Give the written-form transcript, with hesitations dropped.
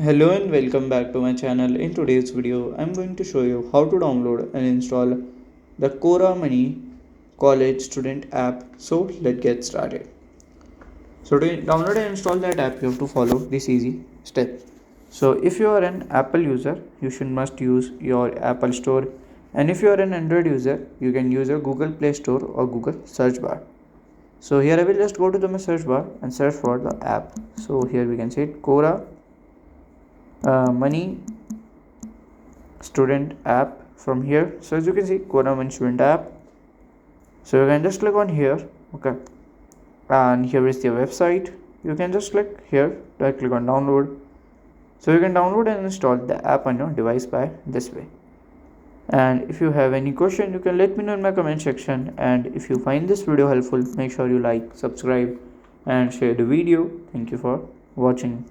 Hello and welcome back to my channel. In today's video, I'm going to show you how to download and install the Kora Money College Student app. So let's get started. So to download and install that app, you have to follow this easy step. So if you are an Apple user, you should must use your Apple Store, and if you are an Android user, you can use your Google Play Store or Google search bar. So here I will just go to the search bar and search for the app. So here we can see it, Kora Money Student app from here. So as you can see, Kora Money Student app. So you can just click on here, okay, and here is the website. You can just click here, click on download. So you can download and install the app on your device by this way. And if you have any question, you can let me know in my comment section. And if you find this video helpful, make sure you like, subscribe and share the video. Thank you for watching.